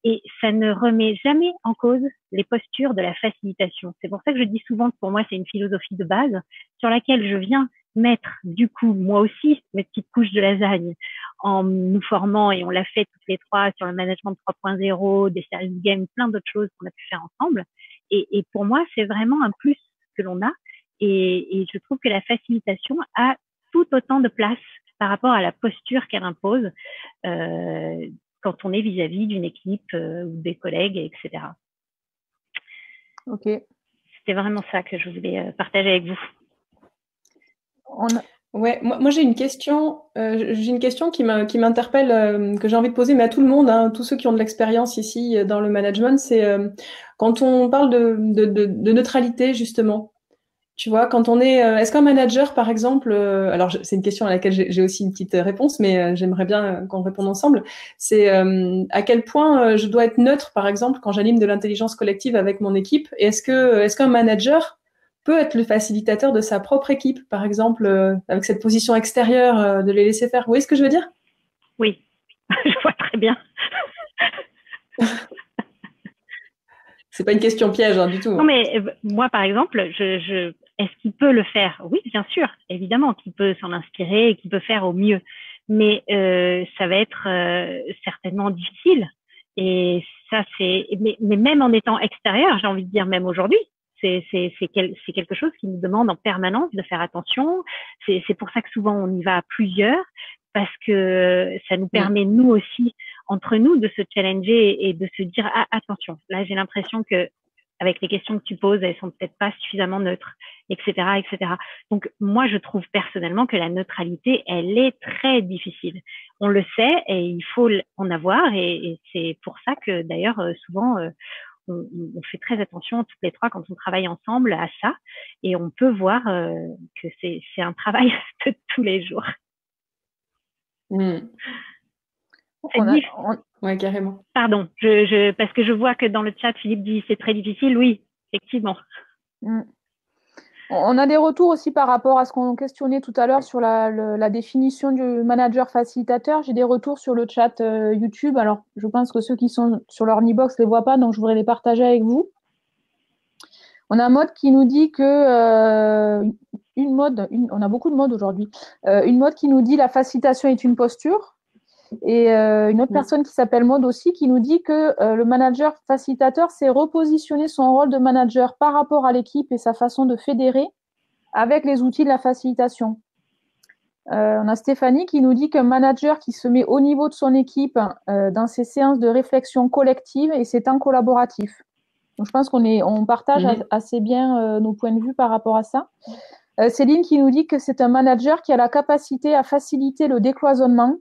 Et ça ne remet jamais en cause les postures de la facilitation. C'est pour ça que je dis souvent que pour moi c'est une philosophie de base sur laquelle je viens mettre du coup moi aussi mes petites couches de lasagne en nous formant, et on l'a fait toutes les trois sur le management 3.0, des service games, plein d'autres choses qu'on a pu faire ensemble. Et pour moi c'est vraiment un plus que l'on a, et je trouve que la facilitation a tout autant de place par rapport à la posture qu'elle impose. quand on est vis-à-vis d'une équipe ou des collègues, etc. Ok. C'était vraiment ça que je voulais partager avec vous. Ouais, moi j'ai une question. J'ai une question qui m'interpelle, que j'ai envie de poser, mais à tout le monde, hein, tous ceux qui ont de l'expérience ici dans le management, c'est quand on parle de neutralité justement. Tu vois, quand on est, est-ce qu'un manager, par exemple, alors c'est une question à laquelle j'ai aussi une petite réponse, mais j'aimerais bien qu'on réponde ensemble. C'est à quel point je dois être neutre, par exemple, quand j'anime de l'intelligence collective avec mon équipe. Et est-ce qu'un manager peut être le facilitateur de sa propre équipe, par exemple, avec cette position extérieure de les laisser faire. Vous voyez ce que je veux dire? Oui, je vois très bien. C'est pas une question piège du tout. Non, mais moi, par exemple, est-ce qu'il peut le faire? Oui, bien sûr, évidemment qu'il peut s'en inspirer et qu'il peut faire au mieux. Mais ça va être certainement difficile. Et ça, mais même en étant extérieur, j'ai envie de dire, même aujourd'hui, c'est quelque chose qui nous demande en permanence de faire attention. C'est pour ça que souvent on y va à plusieurs, parce que ça nous permet, nous aussi, entre nous, de se challenger et de se dire, ah, attention, là j'ai l'impression que avec les questions que tu poses, elles sont peut-être pas suffisamment neutres, etc., etc. Donc, moi, je trouve personnellement que la neutralité, elle est très difficile. On le sait et il faut en avoir, et c'est pour ça que, d'ailleurs, souvent, on fait très attention toutes les trois quand on travaille ensemble à ça, et on peut voir que c'est un travail de tous les jours. Ouais, carrément. Pardon, parce que je vois que dans le chat, Philippe dit c'est très difficile. Oui, effectivement. On a des retours aussi par rapport à ce qu'on questionnait tout à l'heure sur la définition du manager facilitateur. J'ai des retours sur le chat YouTube. Alors, je pense que ceux qui sont sur leur Nibox ne les voient pas, donc je voudrais les partager avec vous. On a Maud qui nous dit que on a beaucoup de modes aujourd'hui. Une Maud qui nous dit la facilitation est une posture. Et une autre personne qui s'appelle Maud aussi qui nous dit que le manager facilitateur, c'est repositionner son rôle de manager par rapport à l'équipe et sa façon de fédérer avec les outils de la facilitation. On a Stéphanie qui nous dit qu'un manager qui se met au niveau de son équipe dans ses séances de réflexion collective et c'est un collaboratif. Donc, je pense qu'on partage assez bien nos points de vue par rapport à ça. Céline qui nous dit que c'est un manager qui a la capacité à faciliter le décloisonnement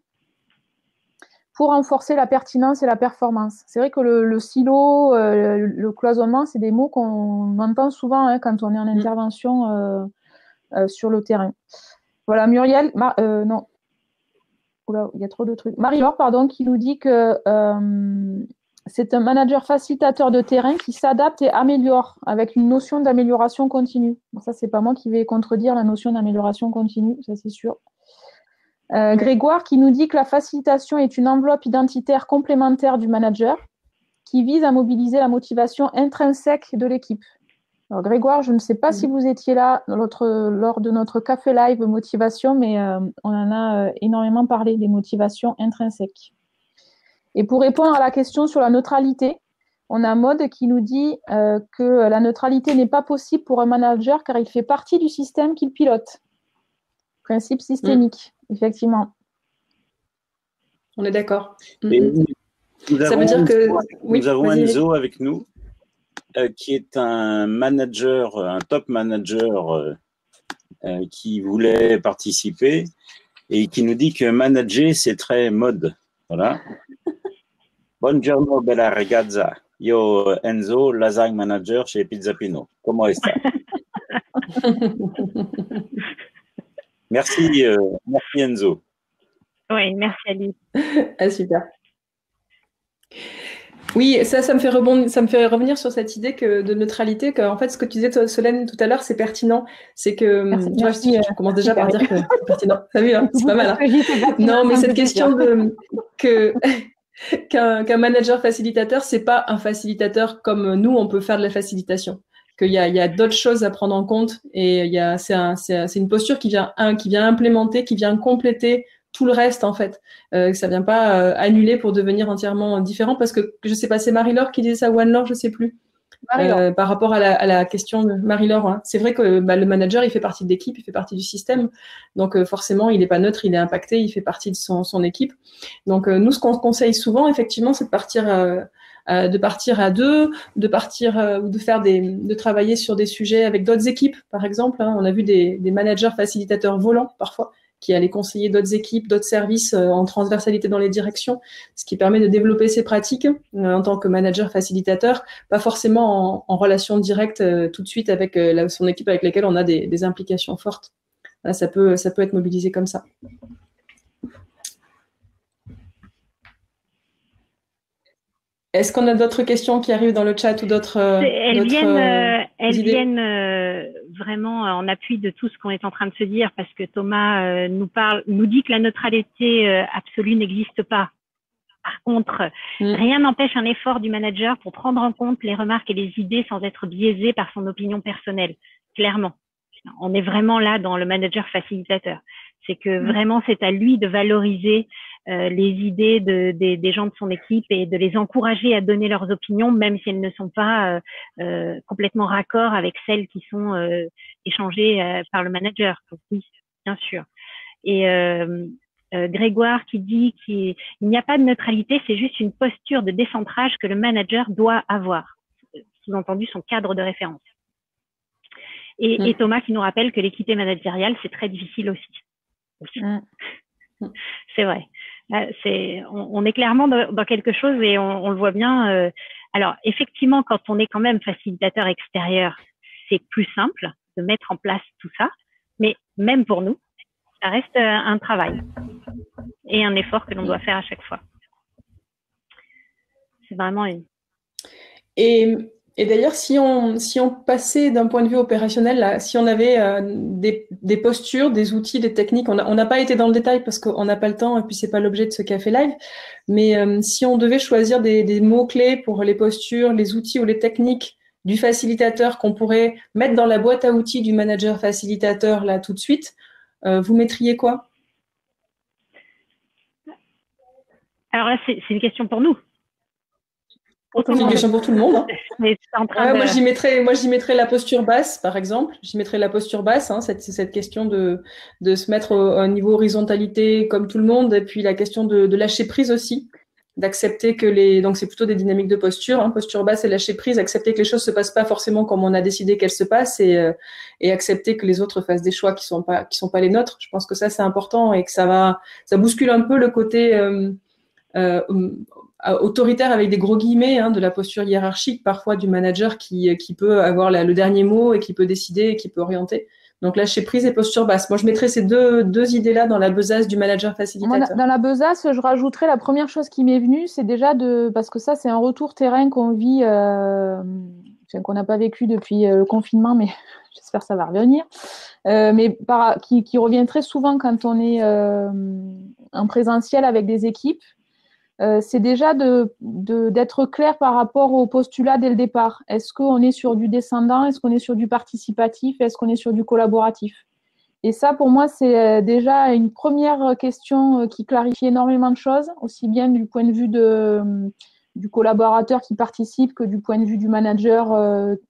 pour renforcer la pertinence et la performance. C'est vrai que le silo, le cloisonnement, c'est des mots qu'on entend souvent quand on est en intervention sur le terrain. Voilà, Muriel, non. Oula, il y a trop de trucs. Marie-Laure, pardon, qui nous dit que c'est un manager facilitateur de terrain qui s'adapte et améliore avec une notion d'amélioration continue. Bon, ça, c'est pas moi qui vais contredire la notion d'amélioration continue, ça c'est sûr. Grégoire qui nous dit que la facilitation est une enveloppe identitaire complémentaire du manager qui vise à mobiliser la motivation intrinsèque de l'équipe. Alors Grégoire, je ne sais pas si vous étiez là lors de notre café live motivation, mais on en a énormément parlé des motivations intrinsèques. Et pour répondre à la question sur la neutralité, on a Maud qui nous dit que la neutralité n'est pas possible pour un manager car il fait partie du système qu'il pilote. Principe systémique, effectivement. On est d'accord. Ça veut dire que nous avons Enzo avec nous, qui est un manager, un top manager qui voulait participer et qui nous dit que manager, c'est très mode. Voilà. Buongiorno, bella ragazza. Io Enzo, lasagne manager chez Pizza Pino. Comment est-ce que Merci, merci Enzo. Oui, merci Ali. Ah, super. Oui, ça me fait revenir sur cette idée de neutralité, que en fait, ce que tu disais, Solène, tout à l'heure, c'est pertinent. C'est que, je commence déjà par dire que c'est pertinent. T'as vu, hein, c'est pas mal. Hein. Non, mais cette question qu'un manager facilitateur, c'est pas un facilitateur comme nous, on peut faire de la facilitation. Qu'il y a d'autres choses à prendre en compte et c'est une posture qui vient implémenter, qui vient compléter tout le reste en fait. Ça vient pas annuler pour devenir entièrement différent parce que je sais pas, c'est Marie-Laure qui disait ça ou Anne-Laure, je sais plus. par rapport à la question de Marie-Laure. Hein. C'est vrai que le manager, il fait partie de l'équipe, il fait partie du système. Donc, forcément, il n'est pas neutre, il est impacté, il fait partie de son équipe. Donc, nous, ce qu'on conseille souvent, effectivement, c'est de partir à deux, ou de travailler sur des sujets avec d'autres équipes, par exemple. Hein. On a vu des managers facilitateurs volants, parfois, qui allaient conseiller d'autres équipes, d'autres services en transversalité dans les directions, ce qui permet de développer ses pratiques en tant que manager facilitateur, pas forcément en relation directe tout de suite avec son équipe avec laquelle on a des implications fortes. Là, ça peut être mobilisé comme ça. Est-ce qu'on a d'autres questions qui arrivent dans le chat ou d'autres Elles viennent vraiment en appui de tout ce qu'on est en train de se dire, parce que Thomas nous dit que la neutralité absolue n'existe pas. Par contre, rien n'empêche un effort du manager pour prendre en compte les remarques et les idées sans être biaisé par son opinion personnelle. Clairement, on est vraiment là dans le manager facilitateur. C'est que vraiment, c'est à lui de valoriser les idées des gens de son équipe et de les encourager à donner leurs opinions, même si elles ne sont pas complètement raccord avec celles qui sont échangées par le manager. Donc, oui, bien sûr. Et Grégoire qui dit qu'il n'y a pas de neutralité, c'est juste une posture de décentrage que le manager doit avoir, sous-entendu son cadre de référence. Et Thomas qui nous rappelle que l'équité managériale, c'est très difficile aussi. C'est vrai. On est clairement dans quelque chose et on le voit bien. Alors, effectivement, quand on est quand même facilitateur extérieur, c'est plus simple de mettre en place tout ça. Mais même pour nous, ça reste un travail et un effort que l'on doit faire à chaque fois. C'est vraiment une... Et d'ailleurs, si on passait d'un point de vue opérationnel, là, si on avait des postures, des outils, des techniques, on n'a pas été dans le détail parce qu'on n'a pas le temps et puis c'est pas l'objet de ce café live, mais si on devait choisir des mots-clés pour les postures, les outils ou les techniques du facilitateur qu'on pourrait mettre dans la boîte à outils du manager facilitateur là tout de suite, vous mettriez quoi? Alors là, c'est une question pour nous. C'est une question pour tout le monde. Hein. Moi, j'y mettrais la posture basse, par exemple. J'y mettrais la posture basse, hein, cette question de se mettre au niveau horizontalité comme tout le monde, et puis la question de lâcher prise aussi, d'accepter que donc c'est plutôt des dynamiques de posture, hein, posture basse et lâcher prise, accepter que les choses se passent pas forcément comme on a décidé qu'elles se passent, et accepter que les autres fassent des choix qui sont pas les nôtres. Je pense que ça c'est important et que ça bouscule un peu le côté autoritaire avec des gros guillemets, hein, de la posture hiérarchique parfois du manager qui peut avoir le dernier mot et qui peut décider et qui peut orienter. Donc lâcher prise et posture basse. Moi, je mettrais ces deux idées-là dans la besace du manager facilitateur. Moi, dans la besace, je rajouterais la première chose qui m'est venue, c'est déjà parce que ça, c'est un retour terrain qu'on vit, qu'on n'a pas vécu depuis le confinement, mais j'espère que ça va revenir. Mais qui revient très souvent quand on est en présentiel avec des équipes. C'est déjà d'être clair par rapport au postulat dès le départ. Est-ce qu'on est sur du descendant? Est-ce qu'on est sur du participatif? Est-ce qu'on est sur du collaboratif? Et ça, pour moi, c'est déjà une première question qui clarifie énormément de choses, aussi bien du point de vue du collaborateur qui participe que du point de vue du manager.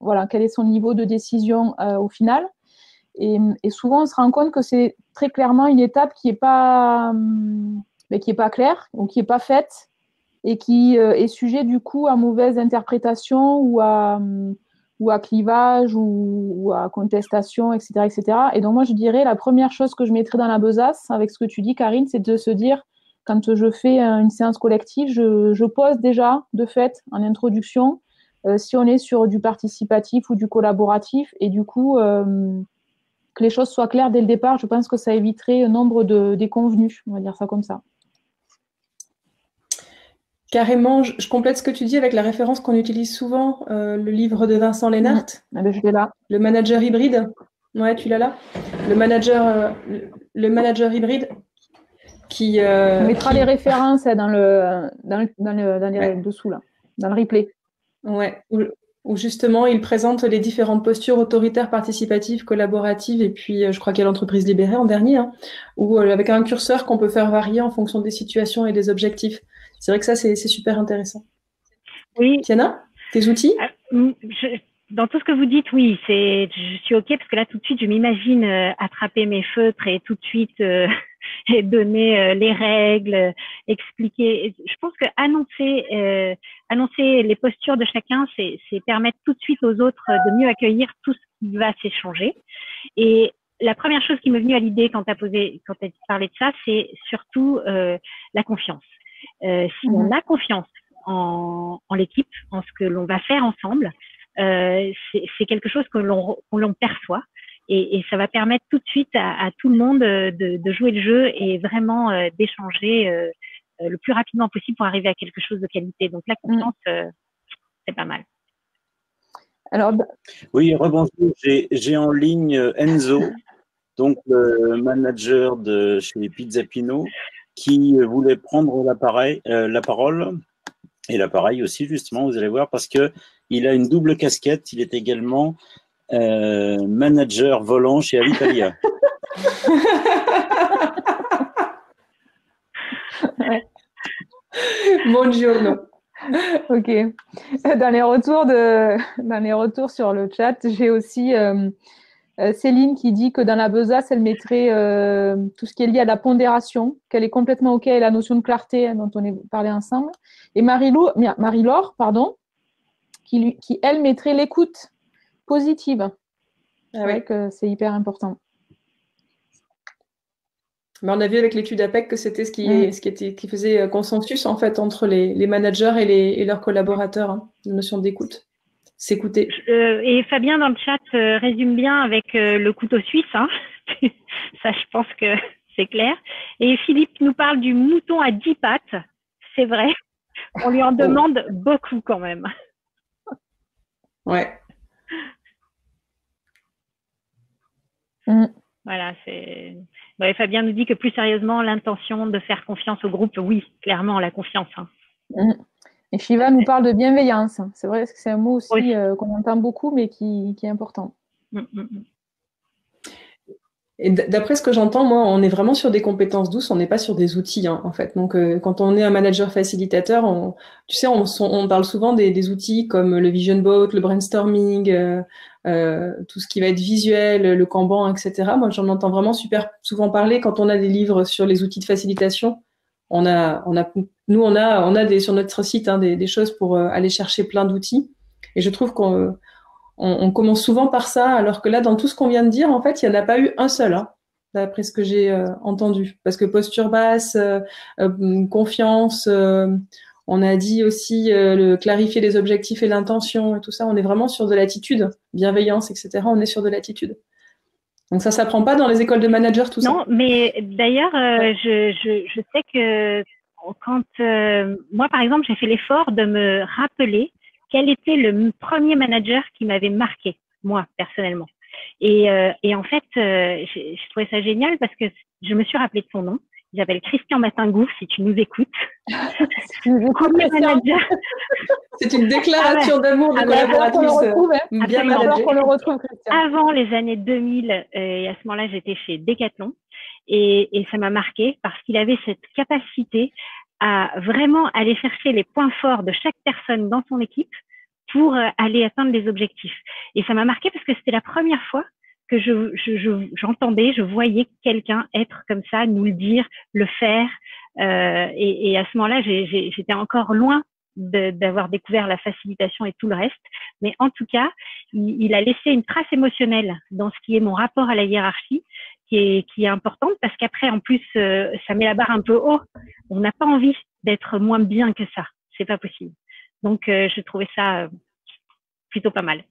Voilà, quel est son niveau de décision au final? Et souvent, on se rend compte que c'est très clairement une étape qui n'est pas claire ou qui n'est pas faite et qui est sujet du coup à mauvaise interprétation ou à clivage ou à contestation, etc., etc. Et donc moi, je dirais la première chose que je mettrais dans la besace avec ce que tu dis, Karine, c'est de se dire, quand je fais une séance collective, je pose déjà de fait en introduction si on est sur du participatif ou du collaboratif, et du coup que les choses soient claires dès le départ. Je pense que ça éviterait un nombre de déconvenus, on va dire ça comme ça. Carrément, je complète ce que tu dis avec la référence qu'on utilise souvent, le livre de Vincent Lennart. Je l'ai là. Le manager hybride. Ouais, tu l'as là. Le manager hybride qui. On mettra les références dans les dessous là, dans le replay. Ouais. Où justement il présente les différentes postures autoritaires, participatives, collaboratives, et puis je crois qu'il y a l'entreprise libérée en dernier, hein, où avec un curseur qu'on peut faire varier en fonction des situations et des objectifs. C'est vrai que ça, c'est super intéressant. Oui. Tiana, tes outils? dans tout ce que vous dites, oui, je suis OK parce que là, tout de suite, je m'imagine attraper mes feutres et tout de suite et donner les règles, expliquer. Je pense que annoncer les postures de chacun, c'est permettre tout de suite aux autres de mieux accueillir tout ce qui va s'échanger. Et la première chose qui m'est venue à l'idée quand tu as parlé de ça, c'est surtout la confiance. Si on a confiance en l'équipe, en ce que l'on va faire ensemble, c'est quelque chose que l'on perçoit et ça va permettre tout de suite à tout le monde de jouer le jeu et vraiment d'échanger le plus rapidement possible pour arriver à quelque chose de qualité. Donc la confiance, c'est pas mal. Alors, oui, rebonjour. J'ai en ligne Enzo, donc le manager de chez Pizza Pino, qui voulait prendre la parole. Et l'appareil aussi, justement, vous allez voir, parce qu'il a une double casquette. Il est également manager volant chez Alitalia. Buongiorno. Ok. Dans les retours sur le chat, j'ai aussi Céline qui dit que dans la besace, elle mettrait tout ce qui est lié à la pondération, qu'elle est complètement OK avec la notion de clarté dont on a parlé ensemble. Et Marie-Laure, qui elle, mettrait l'écoute positive. C'est vrai que c'est hyper important. Mais on a vu avec l'étude APEC que c'était ce qui faisait consensus en fait entre les managers et leurs collaborateurs, hein, la notion d'écoute. S'écouter. Et Fabien dans le chat résume bien avec le couteau suisse. Hein. Ça, je pense que c'est clair. Et Philippe nous parle du mouton à 10 pattes. C'est vrai. On lui en demande beaucoup quand même. Ouais. Voilà, ouais, Fabien nous dit que plus sérieusement, l'intention de faire confiance au groupe, oui, clairement, la confiance. Hein. Et Shiva nous parle de bienveillance. C'est vrai que c'est un mot aussi qu'on entend beaucoup, mais qui est important. Et d'après ce que j'entends, moi, on est vraiment sur des compétences douces, on n'est pas sur des outils, hein, en fait. Donc, quand on est un manager facilitateur, on parle souvent des outils comme le vision board, le brainstorming, tout ce qui va être visuel, le Kanban, etc. Moi, j'en entends vraiment super souvent parler quand on a des livres sur les outils de facilitation. On a sur notre site des choses pour aller chercher plein d'outils. Et je trouve qu'on commence souvent par ça, alors que là, dans tout ce qu'on vient de dire, en fait, il n'y en a pas eu un seul, hein, d'après ce que j'ai entendu. Parce que posture basse, confiance, on a dit aussi clarifier les objectifs et l'intention et tout ça. On est vraiment sur de l'attitude, bienveillance, etc. On est sur de l'attitude. Donc ça s'apprend pas dans les écoles de managers, tout ça. Non, mais d'ailleurs, je sais que quand moi, par exemple, j'ai fait l'effort de me rappeler quel était le premier manager qui m'avait marqué, moi, personnellement. Et en fait, j'ai trouvé ça génial parce que je me suis rappelé de son nom. Il s'appelle Christian Matingou, si tu nous écoutes. Premier manager. C'est une déclaration d'amour de collaboratrice. Bien managée. Qu'on le retrouve, Christian. Avant les années 2000, et à ce moment-là, j'étais chez Decathlon. Et ça m'a marqué parce qu'il avait cette capacité à vraiment aller chercher les points forts de chaque personne dans son équipe pour aller atteindre les objectifs. Et ça m'a marqué parce que c'était la première fois que j'entendais, je voyais quelqu'un être comme ça, nous le dire, le faire. Et à ce moment-là, j'étais encore loin d'avoir découvert la facilitation et tout le reste. Mais en tout cas, il a laissé une trace émotionnelle dans ce qui est mon rapport à la hiérarchie, qui est importante parce qu'après, en plus, ça met la barre un peu haut. On n'a pas envie d'être moins bien que ça. C'est pas possible. Donc, je trouvais ça plutôt pas mal.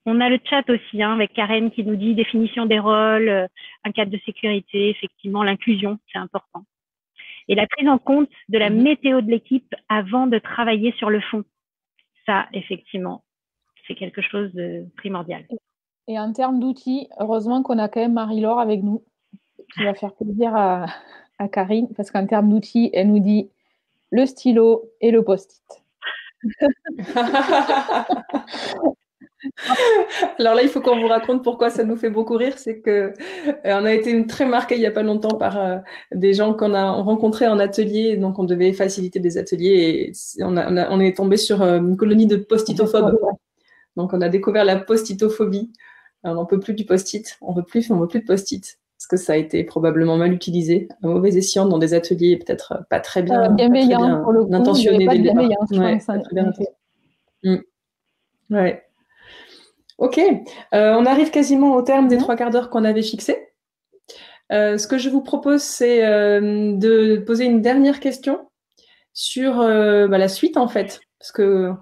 On a le chat aussi, hein, avec Karen qui nous dit définition des rôles, un cadre de sécurité, effectivement, l'inclusion, c'est important. Et la prise en compte de la météo de l'équipe avant de travailler sur le fond. Ça, effectivement, c'est quelque chose de primordial. Et en termes d'outils, heureusement qu'on a quand même Marie-Laure avec nous, qui va faire plaisir à Karine, parce qu'en termes d'outils, elle nous dit le stylo et le post-it. Alors là, il faut qu'on vous raconte pourquoi ça nous fait beaucoup rire. C'est que on a été très marqué il n'y a pas longtemps par des gens qu'on a rencontrés en atelier. Donc, on devait faciliter des ateliers et on est tombé sur une colonie de post-itophobes. Donc, on a découvert la post-itophobie. On n'en peut plus du post-it. On veut plus de post-it. Parce que ça a été probablement mal utilisé, à mauvais escient dans des ateliers peut-être pas très bien, bienveillant pour le coup, intentionnés pas dès de le départ. bienveillance, je pense. Pas très bien intentionné. Ouais. Ok, on arrive quasiment au terme des 3 quarts d'heure qu'on avait fixés. Ce que je vous propose, c'est de poser une dernière question sur la suite en fait, parce que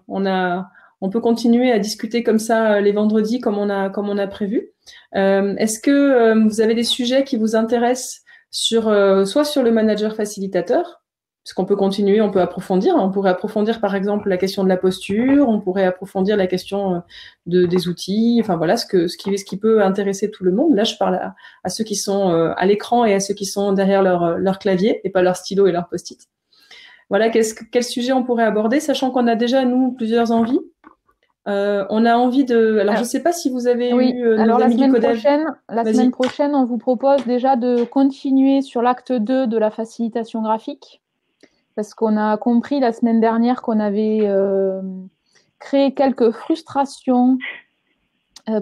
on peut continuer à discuter comme ça les vendredis comme on a prévu. Est-ce que vous avez des sujets qui vous intéressent soit sur le manager facilitateur, parce qu'on peut continuer, on peut approfondir. On pourrait approfondir par exemple la question de la posture, on pourrait approfondir la question des outils. Enfin voilà, ce qui peut intéresser tout le monde. Là, je parle à ceux qui sont à l'écran et à ceux qui sont derrière leur clavier et pas leur stylo et leur post-it. Voilà, quel sujet on pourrait aborder, sachant qu'on a déjà, nous, plusieurs envies. On a envie de... Alors, je ne sais pas si vous avez eu nos amis du Codev. La semaine prochaine, on vous propose déjà de continuer sur l'acte 2 de la facilitation graphique, parce qu'on a compris la semaine dernière qu'on avait créé quelques frustrations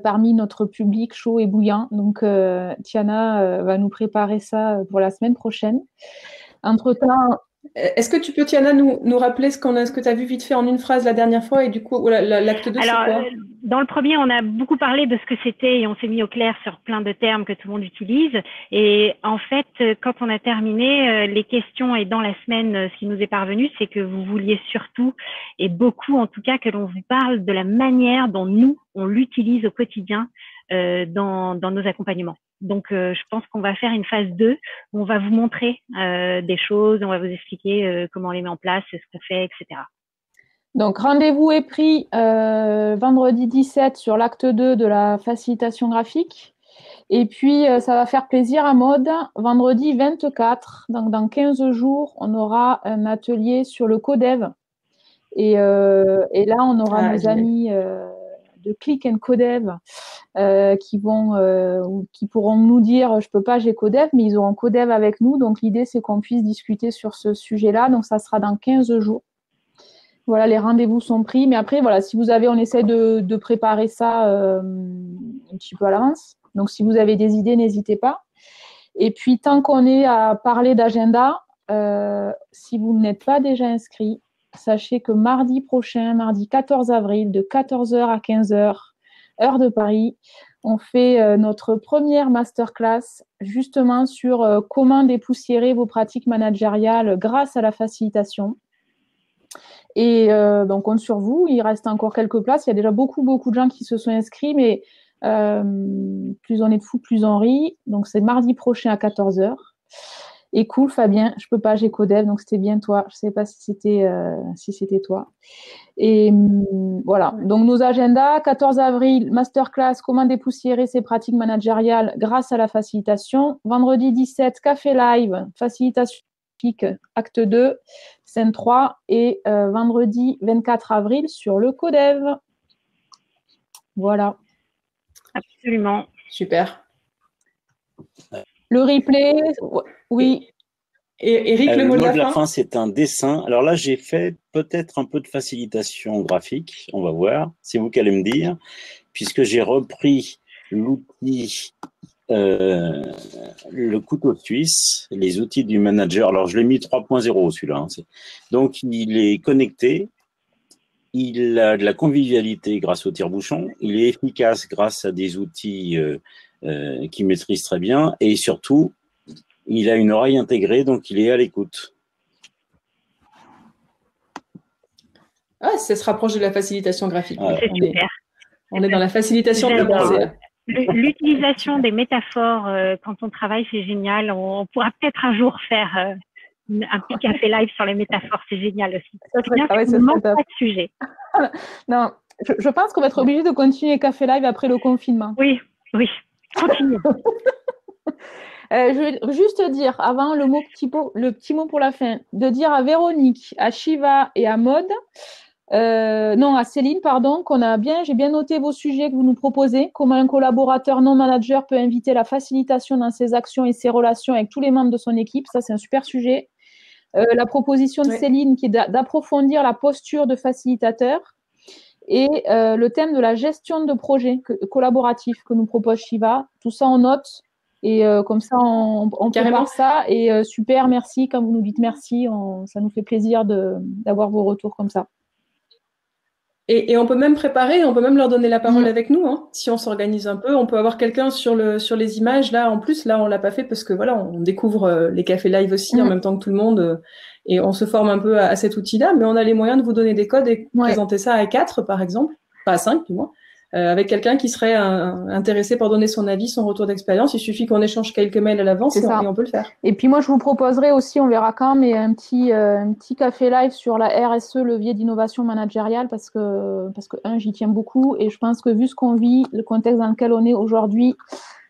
parmi notre public chaud et bouillant. Donc, Tiana va nous préparer ça pour la semaine prochaine. Entre-temps... Est-ce que tu peux, Tiana, nous rappeler ce que tu as vu vite fait en une phrase la dernière fois et du coup, l'acte 2, c'est quoi? Dans le premier, on a beaucoup parlé de ce que c'était et on s'est mis au clair sur plein de termes que tout le monde utilise. Et en fait, quand on a terminé les questions et dans la semaine, ce qui nous est parvenu, c'est que vous vouliez surtout, et beaucoup en tout cas, que l'on vous parle de la manière dont nous, on l'utilise au quotidien dans nos accompagnements. Donc, je pense qu'on va faire une phase 2 où on va vous montrer des choses, on va vous expliquer comment on les met en place, ce qu'on fait, etc. Donc, rendez-vous est pris vendredi 17 sur l'acte 2 de la facilitation graphique. Et puis, ça va faire plaisir à Maud. Vendredi 24, donc dans 15 jours, on aura un atelier sur le Codev. Et là, on aura nos amis de Click and Codev qui pourront nous dire je peux pas, j'ai Codev, mais ils auront Codev avec nous. Donc l'idée c'est qu'on puisse discuter sur ce sujet-là. Donc ça sera dans 15 jours. Voilà, les rendez-vous sont pris. Mais après, voilà, si vous avez, on essaie de préparer ça un petit peu à l'avance. Donc si vous avez des idées, n'hésitez pas. Et puis tant qu'on est à parler d'agenda, si vous n'êtes pas déjà inscrit, sachez que mardi prochain, mardi 14 avril, de 14h à 15h, heure de Paris, on fait notre première masterclass justement sur comment dépoussiérer vos pratiques managériales grâce à la facilitation. Et on compte sur vous. Il reste encore quelques places. Il y a déjà beaucoup de gens qui se sont inscrits, mais plus on est de fous, plus on rit. Donc, c'est mardi prochain à 14h. Et cool, Fabien, je peux pas, j'ai Codev, donc c'était bien toi. Je sais pas si c'était toi. Et voilà. Donc nos agendas, 14 avril, masterclass, comment dépoussiérer ses pratiques managériales grâce à la facilitation. Vendredi 17, café live, facilitation acte 2, scène 3. Et vendredi 24 avril sur le Codev. Voilà. Absolument. Super. Le replay, oui. Et Eric, le mot de la fin, c'est un dessin. Alors là, j'ai fait peut-être un peu de facilitation graphique. On va voir. C'est vous qui allez me dire. Puisque j'ai repris l'outil, le couteau suisse, les outils du manager. Alors, je l'ai mis 3.0 celui-là. Donc, il est connecté. Il a de la convivialité grâce au tire-bouchon. Il est efficace grâce à des outils qui maîtrise très bien et surtout, il a une oreille intégrée, donc il est à l'écoute. Ah, ça se rapproche de la facilitation graphique. Ah, c'est super. On est dans la facilitation de pensée. L'utilisation des métaphores quand on travaille, c'est génial. On pourra peut-être un jour faire un petit café live sur les métaphores, c'est génial aussi. Ça manque pas de sujet. Non, je pense qu'on va être obligé de continuer café live après le confinement. Oui. Continue. Je veux juste dire, avant le petit mot pour la fin, de dire à Véronique, à Shiva et à Maud Non, à Céline, pardon, j'ai bien noté vos sujets que vous nous proposez. Comment un collaborateur non manager peut inviter la facilitation dans ses actions et ses relations avec tous les membres de son équipe. Ça, c'est un super sujet. La proposition de Céline qui est d'approfondir la posture de facilitateur et le thème de la gestion de projet collaboratif que nous propose Shiva. Tout ça en note et comme ça, on prépare ça. Et super, merci. Quand vous nous dites merci, ça nous fait plaisir d'avoir vos retours comme ça. Et on peut même préparer, on peut même leur donner la parole avec nous, hein. Si on s'organise un peu, on peut avoir quelqu'un sur les images. Là, en plus, là, on l'a pas fait parce que voilà, on découvre les cafés live aussi en même temps que tout le monde et on se forme un peu à cet outil-là. Mais on a les moyens de vous donner des codes et présenter ça à 4, par exemple, pas à 5 du moins, avec quelqu'un qui serait intéressé par donner son avis, son retour d'expérience. Il suffit qu'on échange quelques mails à l'avance et on peut le faire. Et puis moi, je vous proposerai aussi, on verra quand, mais un petit café live sur la RSE, levier d'innovation managériale, parce que j'y tiens beaucoup et je pense que vu ce qu'on vit, le contexte dans lequel on est aujourd'hui,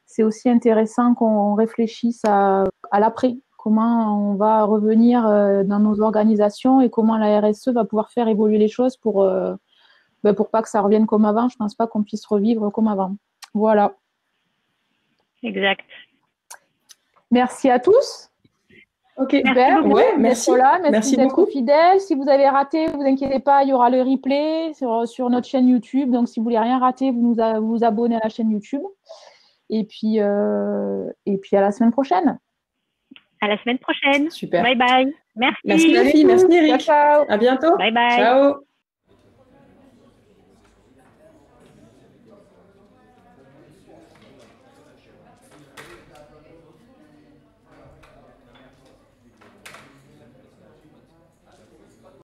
c'est aussi intéressant qu'on réfléchisse à l'après. Comment on va revenir dans nos organisations et comment la RSE va pouvoir faire évoluer les choses pour pas que ça revienne comme avant. Je pense pas qu'on puisse revivre comme avant. Voilà. Exact. Merci à tous. Ok, super. Merci. Merci d'être fidèles. Si vous avez raté, vous inquiétez pas, il y aura le replay sur notre chaîne YouTube. Donc, si vous voulez rien rater, vous abonnez à la chaîne YouTube. Et puis à la semaine prochaine. À la semaine prochaine. Super. Bye bye. Merci. Merci les filles, merci Eric. Ciao. À bientôt. Bye bye. Ciao.